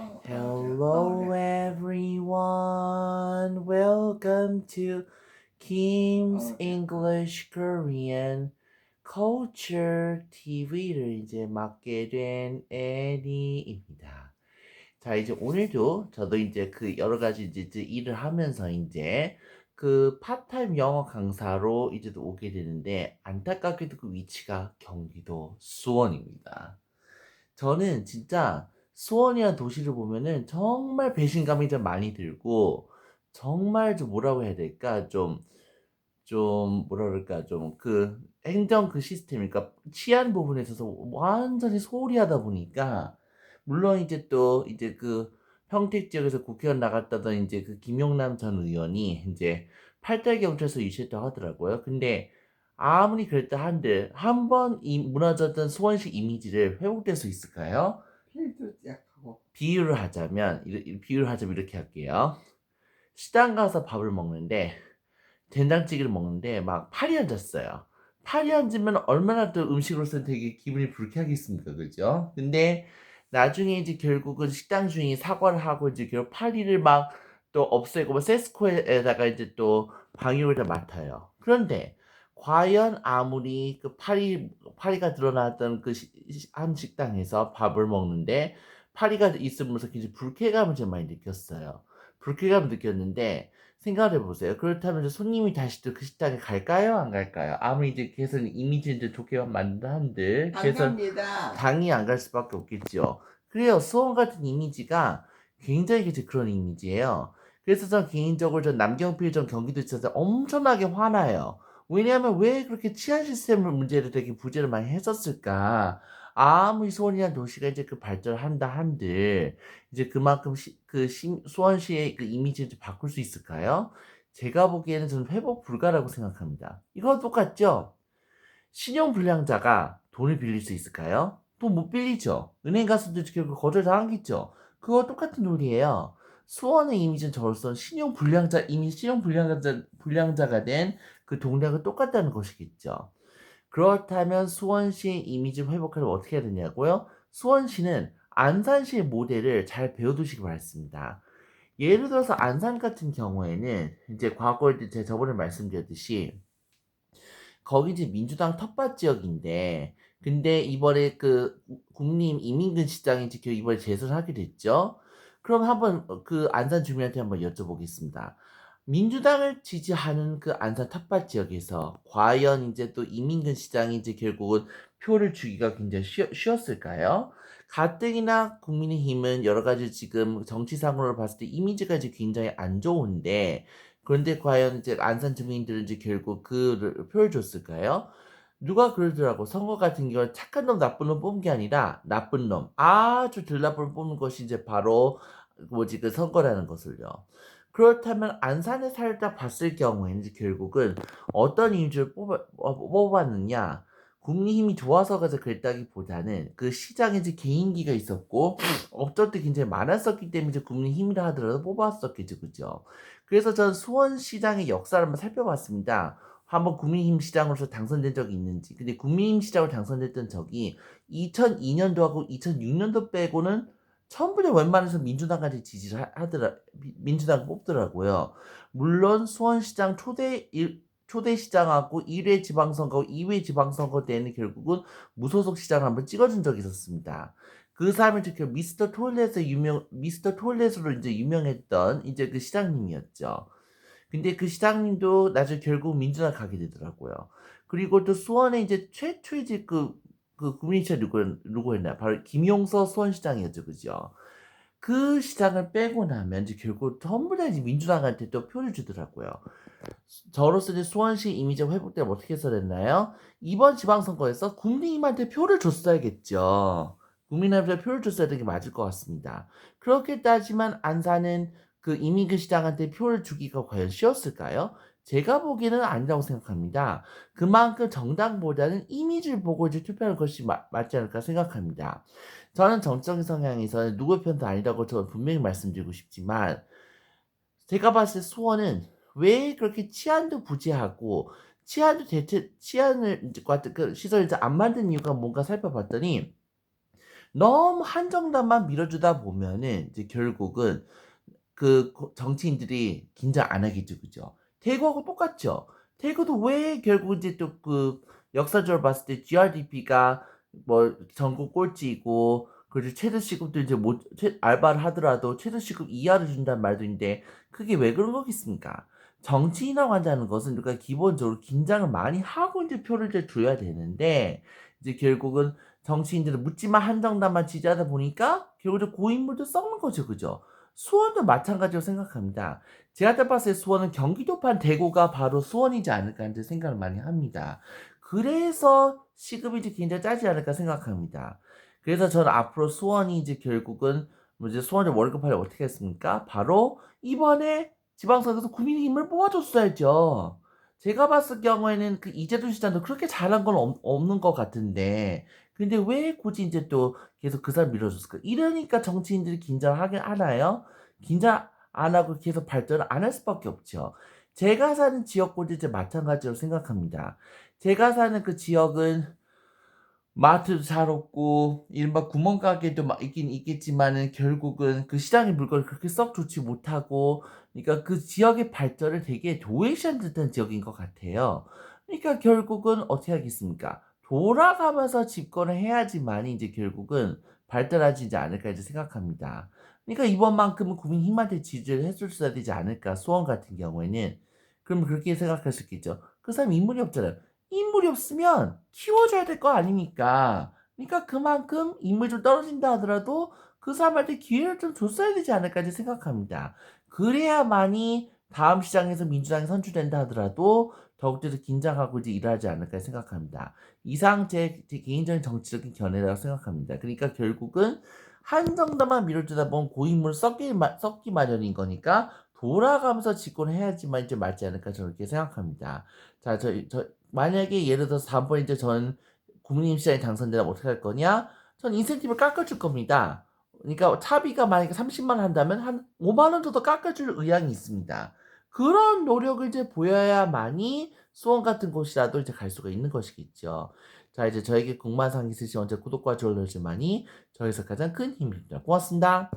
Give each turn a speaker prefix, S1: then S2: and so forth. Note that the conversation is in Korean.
S1: Hello everyone. Welcome to Kim's English Korean Culture TV를 이제 맡게 된 애니입니다. 자, 이제 오늘도 저도 이제 그 여러 가지 이제 일을 하면서 이제 그 파타임 영어 강사로 이제 오게 되는데 안타깝게도 그 위치가 경기도 수원입니다. 저는 진짜 수원이라는 도시를 보면은 정말 배신감이 좀 많이 들고 정말 좀 뭐라고 해야 될까? 좀 뭐라 그럴까? 좀 그 행정 그 시스템 그러니까 치안 부분에 있어서 완전히 소홀히하다 보니까 물론 이제 또 이제 그 평택 지역에서 국회의원 나갔다던 이제 그 김용남 전 의원이 이제 팔달경찰서 유치했다고 하더라고요. 근데 아무리 그랬다 한들 한 번 이 무너졌던 수원시 이미지를 회복될 수 있을까요?
S2: 필드 약하고
S1: 비유를 하자면 이렇게 할게요. 시장 가서 밥을 먹는데 된장찌개를 먹는데 막 팔이 앉았어요. 팔이 앉으면 얼마나 또 음식으로서 되게 기분이 불쾌하겠습니까, 그죠? 근데 나중에 이제 결국은 식당 주인이 사과를 하고 이제 결국 파리를 막 또 없애고 뭐 세스코에다가 이제 또 방역을 다 맡아요. 그런데 과연 아무리 그 파리가 드러났던 그 한 식당에서 밥을 먹는데 파리가 있으면서 굉장히 불쾌감을 좀 많이 느꼈어요. 불쾌감을 느꼈는데 생각을 해보세요. 그렇다면 이제 손님이 다시 또 그 식당에 갈까요? 안 갈까요? 아무리 이제 개선 이미지를 좋게 만든다 한들
S2: 안
S1: 개선
S2: 갑니다.
S1: 당연히 안 갈 수밖에 없겠죠. 그래요. 수원 같은 이미지가 굉장히 이제 그런 이미지예요. 그래서 전 개인적으로 전 남경필 전 경기도지사 엄청나게 화나요. 왜냐하면 왜 그렇게 치안 시스템 문제를 되게 부재를 많이 했었을까? 아무리 수원이라는 도시가 이제 그 발전을 한다 한들 이제 그만큼 수원시의 그 이미지를 좀 바꿀 수 있을까요? 제가 보기에는 저는 회복 불가라고 생각합니다. 이거 똑같죠? 신용불량자가 돈을 빌릴 수 있을까요? 돈 못 빌리죠. 은행 가서도 결국 거절당하겠죠. 그거 똑같은 논리예요. 수원의 이미지는 저로서는 불량자가 된 그 동작은 똑같다는 것이겠죠. 그렇다면 수원시의 이미지 회복하려면 어떻게 해야 되냐고요? 수원시는 안산시의 모델을 잘 배워두시기 바랍니다. 예를 들어서 안산 같은 경우에는 이제 과거에 제가 저번에 말씀드렸듯이 거기 이제 민주당 텃밭 지역인데 근데 이번에 그 국림 이민근 시장이 지금 이번에 재선을 하게 됐죠. 그럼 한번 그 안산 주민한테 한번 여쭤보겠습니다. 민주당을 지지하는 그 안산 텃밭 지역에서 과연 이제 또 이민근 시장이 이제 결국은 표를 주기가 굉장히 쉬웠을까요? 가뜩이나 국민의힘은 여러 가지 지금 정치상으로 봤을 때 이미지가 이제 굉장히 안 좋은데 그런데 과연 이제 안산 주민들은 이제 결국 그 표를 줬을까요? 누가 그러더라고. 선거 같은 경우는 착한 놈, 나쁜 놈 뽑은 게 아니라 나쁜 놈, 아주 덜 나쁜 놈 뽑는 것이 이제 바로 뭐지 그 선거라는 것을요. 그렇다면 안산에 살다 봤을 경우에는 이제 결국은 어떤 이유를 뽑았느냐? 국민힘이 좋아서가 그랬다기보다는 그 시장에 이제 개인기가 있었고 업적도 굉장히 많았었기 때문에 이제 국민힘이라 하더라도 뽑았었겠죠, 그죠? 그래서 전 수원시장의 역사를 한번 살펴봤습니다. 한번 국민힘 시장으로서 당선된 적이 있는지. 근데 국민힘 시장으로 당선됐던 적이 2002년도하고 2006년도 빼고는 전부 다 웬만해서 민주당까지 지지를 민주당 뽑더라고요. 물론 수원시장 초대 시장하고 1회 지방선거, 2회 지방선거 때는 결국은 무소속 시장을 한번 찍어준 적이 있었습니다. 그 사람이 특히 미스터 토일렛으로 이제 유명했던 이제 그 시장님이었죠. 근데 그 시장님도 나중에 결국 민주당 가게 되더라고요. 그리고 또 수원에 이제 최초의 이제 그 국민시장 누구였나? 바로 김용서 수원시장이었죠, 그죠? 그 시장을 빼고 나면 이제 결국 전부 다 이제 민주당한테 또 표를 주더라고요. 저로서 이제 수원시 이미지 회복되면 어떻게 해서 됐나요? 이번 지방선거에서 국민님한테 표를 줬어야겠죠. 국민한테 표를 줬어야 되는 게 맞을 것 같습니다. 그렇게 따지만 안사는 그 이민근 시장한테 표를 주기가 과연 쉬웠을까요? 제가 보기에는 아니라고 생각합니다. 그만큼 정당보다는 이미지를 보고 이제 투표하는 것이 맞지 않을까 생각합니다. 저는 정적인 성향에서는 누구의 편도 아니라고 저는 분명히 말씀드리고 싶지만 제가 봤을 때 수원은 왜 그렇게 치안도 부재하고 치안도 대체 치안을 그 시설을 이제 안 만든 이유가 뭔가 살펴봤더니 너무 한정당만 밀어주다 보면은 이제 결국은 정치인들이 긴장 안 하겠죠. 그죠? 대구하고 똑같죠. 대구도 왜 결국 이제 또 역사적으로 봤을 때 GRDP가 뭐 전국 꼴찌이고 그리고 최저 시급도 이제 못 알바를 하더라도 최저 시급 이하를 준다는 말도 있는데 그게 왜 그런 거겠습니까? 정치인하고 한다는 것은 우리가 기본적으로 긴장을 많이 하고 이제 표를 이제 줘야 되는데 이제 결국은 정치인들은 묻지마 한정당만 지지하다 보니까 결국 고인물도 썩는 거죠. 그죠? 수원도 마찬가지로 생각합니다. 제가 딱 봤을 때 수원은 경기도판 대구가 바로 수원이지 않을까 이제 생각을 많이 합니다. 그래서 시급이 이제 굉장히 짜지 않을까 생각합니다. 그래서 저는 앞으로 수원이 이제 결국은 뭐 이제 수원의 월급을 어떻게 했습니까? 바로 이번에 지방선거에서 국민의힘을 뽑아줬어야죠. 제가 봤을 경우에는 그 이재동 시장도 그렇게 잘한 건 없는 것 같은데, 근데 왜 굳이 이제 또 계속 그 사람 밀어줬을까? 이러니까 정치인들이 긴장하게 하나요? 긴장 안 하고 계속 발전을 안 할 수밖에 없죠. 제가 사는 지역구도 이제 마찬가지로 생각합니다. 제가 사는 그 지역은 마트도 잘 없고 이른바 구멍가게도 막 있긴 있겠지만은 결국은 그 시장의 물건이 그렇게 썩 좋지 못하고 그러니까 그 지역의 발전을 되게 도외시한 듯한 지역인 것 같아요. 그러니까 결국은 어떻게 하겠습니까? 돌아가면서 집권을 해야지만이 이제 결국은 발전하지 않을까 이제 생각합니다. 그러니까 이번만큼은 국민힘한테 지지를 해줬어야 되지 않을까 수원 같은 경우에는 그러면 그렇게 생각할 수 있겠죠. 그 사람 인물이 없잖아요. 인물이 없으면 키워줘야 될 거 아닙니까? 그러니까 그만큼 인물이 좀 떨어진다 하더라도 그 사람한테 기회를 좀 줬어야 되지 않을까 이제 생각합니다. 그래야만이 다음 시장에서 민주당이 선출된다 하더라도 더욱더 긴장하고 이제 일하지 않을까 생각합니다. 이상 제 개인적인 정치적인 견해라고 생각합니다. 그러니까 결국은 한정당만 밀어주다 보면 고인물 썩기 마련인 거니까 돌아가면서 집권해야지만 이제 맞지 않을까 저는 그렇게 생각합니다. 자, 만약에 예를 들어서 다음번에 이제 전 국민의힘 시장에 당선되면 어떻게 할 거냐? 전 인센티브를 깎아줄 겁니다. 그러니까 차비가 만약에 30만 원 한다면 한 5만 원 정도 깎아줄 의향이 있습니다. 그런 노력을 이제 보여야만이 수원 같은 곳이라도 이제 갈 수가 있는 것이겠죠. 자, 이제 저에게 궁금한 사항 있으시면 언제 구독과 좋아요 눌러주시면이 저에서 가장 큰 힘이 됩니다. 고맙습니다.